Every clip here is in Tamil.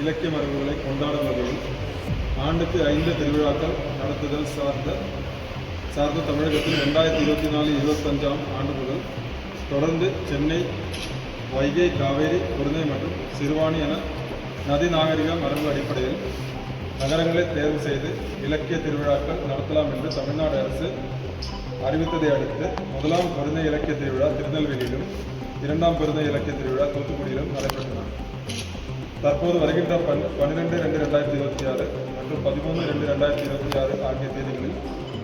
இலக்கிய மரபுகளை கொண்டாடும் வகையில் ஆண்டுக்கு 5 திருவிழாக்கள் நடத்துதல் சார்ந்த தமிழகத்தில் 2024-25 ஆண்டு முதல் தொடர்ந்து சென்னை, வைகை, காவேரி, குருணை மற்றும் சிறுவாணி என நதி நாகரிக மரபு அடிப்படையில் நகரங்களை தேர்வு செய்து இலக்கிய திருவிழாக்கள் நடத்தலாம் என்று தமிழ்நாடு அரசு அறிவித்ததை அடுத்து முதலாம் பெருந்தை இலக்கிய திருவிழா திருநெல்வேலியிலும், இரண்டாம் பெருந்தை இலக்கிய திருவிழா தூத்துக்குடியிலும் நடைபெற்றன. தற்போது வருகின்ற 12/2/2026 மற்றும் 13/2/2026 ஆகிய தேதிகளில்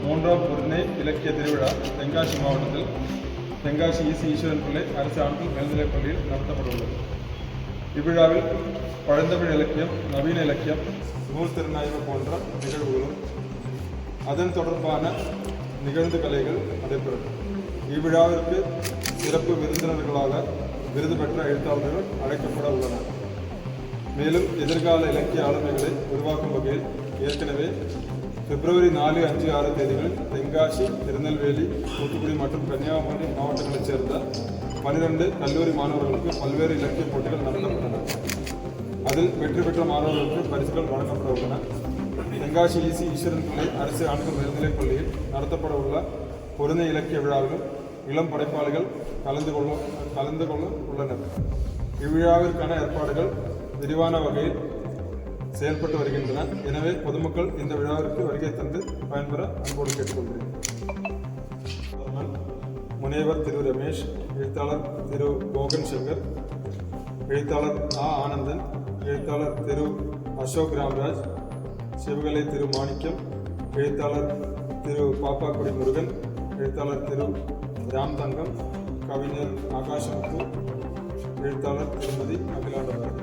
மூன்றாம் பெருந்தை இலக்கிய திருவிழா தென்காசி மாவட்டத்தில் தென்காசி ஈசி ஈஸ்வரன் பிள்ளை அரசு ஆண்கள் மேல்நிலைப் பள்ளியில் நடத்தப்பட்டுள்ளது. இவ்விழாவில் பழந்தமிழ் இலக்கியம், நவீன இலக்கியம், நூல் திறனாய்வு போன்ற நிகழ்வுகளும் அதன் தொடர்பான நிகழ்ந்து கலைகள் நடைபெறும். இவ்விழாவிற்கு சிறப்பு விருந்தினர்களாக விருது பெற்ற எழுத்தாளர்கள் அழைக்கப்பட உள்ளனர். மேலும் எதிர்கால இலக்கிய ஆளுமைகளை உருவாக்கும் வகையில் ஏற்கனவே பிப்ரவரி 4, 5, 6 தேதிகளில் தென்காசி, திருநெல்வேலி, தூத்துக்குடி மற்றும் கன்னியாகுமரி மாவட்டங்களைச் சேர்ந்த 12 கல்லூரி மாணவர்களுக்கு பல்வேறு இலக்கிய போட்டிகள் நடத்தப்பட்டன. அதில் வெற்றி பெற்ற மாணவர்களுக்கு பரிசுகள் வழங்கப்பட உள்ளன. தென்காசி ஈசி ஈஸ்வரன் பிள்ளை அரசு ஆண்கள் மேல்நிலைப் பள்ளியில் நடத்தப்பட உள்ள பொருந்தை இலக்கிய விழாவிலும் இளம் படைப்பாளிகள் கலந்து கொள்ள உள்ளனர். இவ்விழாவிற்கான ஏற்பாடுகள் விரிவான வகையில் செயல்பட்டு வருகின்றன. எனவே பொதுமக்கள் இந்த விழாவிற்கு வருகை தந்து பயன்பெற அன்போடு கேட்டுக்கொள்கிறேன். முனைவர் திரு ரமேஷ், எழுத்தாளர் திரு கோகன் சங்கர், எழுத்தாளர் ஆனந்தன், எழுத்தாளர் திரு அசோக் ராம்ராஜ், சிவகலை திரு மாணிக்கம், எழுத்தாளர் திரு பாப்பாக்குடி முருகன், எழுத்தாளர் திரு ராம் தங்கம், கவிஞர் ஆகாஷமுத்து, எழுத்தாளர் திருமதி அகிலாண்டவர்.